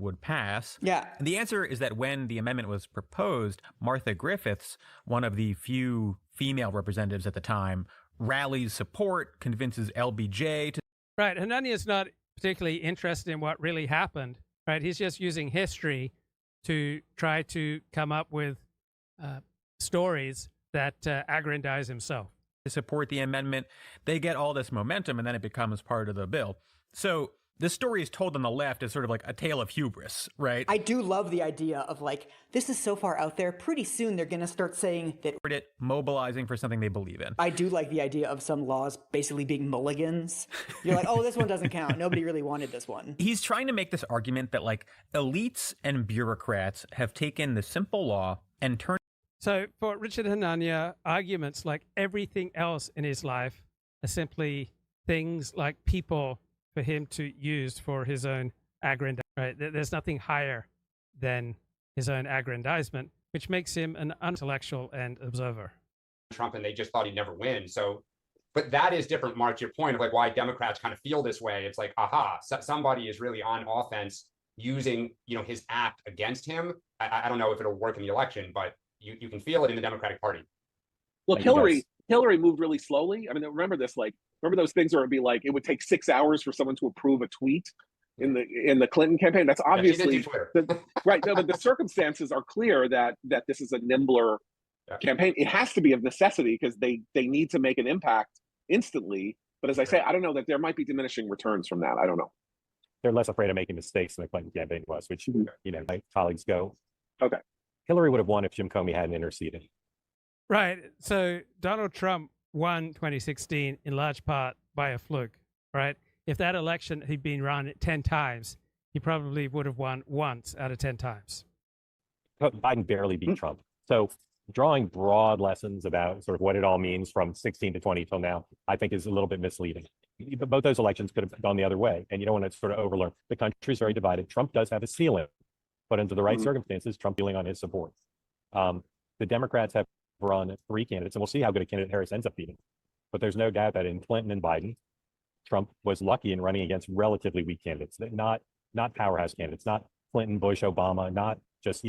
would pass? Yeah. And the answer is that when the amendment was proposed, Martha Griffiths, one of the few female representatives at the time, rallies support, convinces LBJ to. Right. Hananiah's not particularly interested in what really happened, right? He's just using history to try to come up with stories that aggrandize himself. Support the amendment. They get all this momentum, and then it becomes part of the bill. So this story is told on the left as sort of like a tale of hubris, right? I do love the idea of like, this is so far out there, pretty soon they're going to start saying that it mobilizing for something they believe in. I do like the idea of some laws basically being mulligans. You're like, oh, this one doesn't count. Nobody really wanted this one. He's trying to make this argument that like elites and bureaucrats have taken the simple law and turned. So for Richard Hanania, arguments like everything else in his life are simply things like people for him to use for his own aggrandizement. Right? There's nothing higher than his own aggrandizement, which makes him an intellectual and observer. Trump, and they just thought he'd never win. So, but that is different, Mark, to your point of like why Democrats kind of feel this way. It's like, aha, somebody is really on offense using, his act against him. I don't know if it'll work in the election, but you can feel it in the Democratic Party. Well, Hillary moved really slowly. I mean, remember those things where it'd be like, it would take 6 hours for someone to approve a tweet in the Clinton campaign. That's obviously right. No, but the circumstances are clear that this is a nimbler campaign. It has to be of necessity because they need to make an impact instantly. But as I say, I don't know that there might be diminishing returns from that. I don't know. They're less afraid of making mistakes than the Clinton campaign was, which, my colleagues go. Okay. Hillary would have won if Jim Comey hadn't interceded. Right. So Donald Trump won 2016 in large part by a fluke, right? If that election had been run 10 times, he probably would have won once out of 10 times. Biden barely beat Trump. So drawing broad lessons about sort of what it all means from 16 to 20 till now, I think is a little bit misleading. Both those elections could have gone the other way, and you don't want to sort of overlearn. The country's very divided. Trump does have a ceiling, but under the right circumstances, Trump dealing on his support. The Democrats have run 3 candidates, and we'll see how good a candidate Harris ends up being. But there's no doubt that in Clinton and Biden, Trump was lucky in running against relatively weak candidates, not powerhouse candidates, not Clinton, Bush, Obama, not just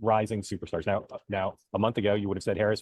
rising superstars. Now a month ago you would have said Harris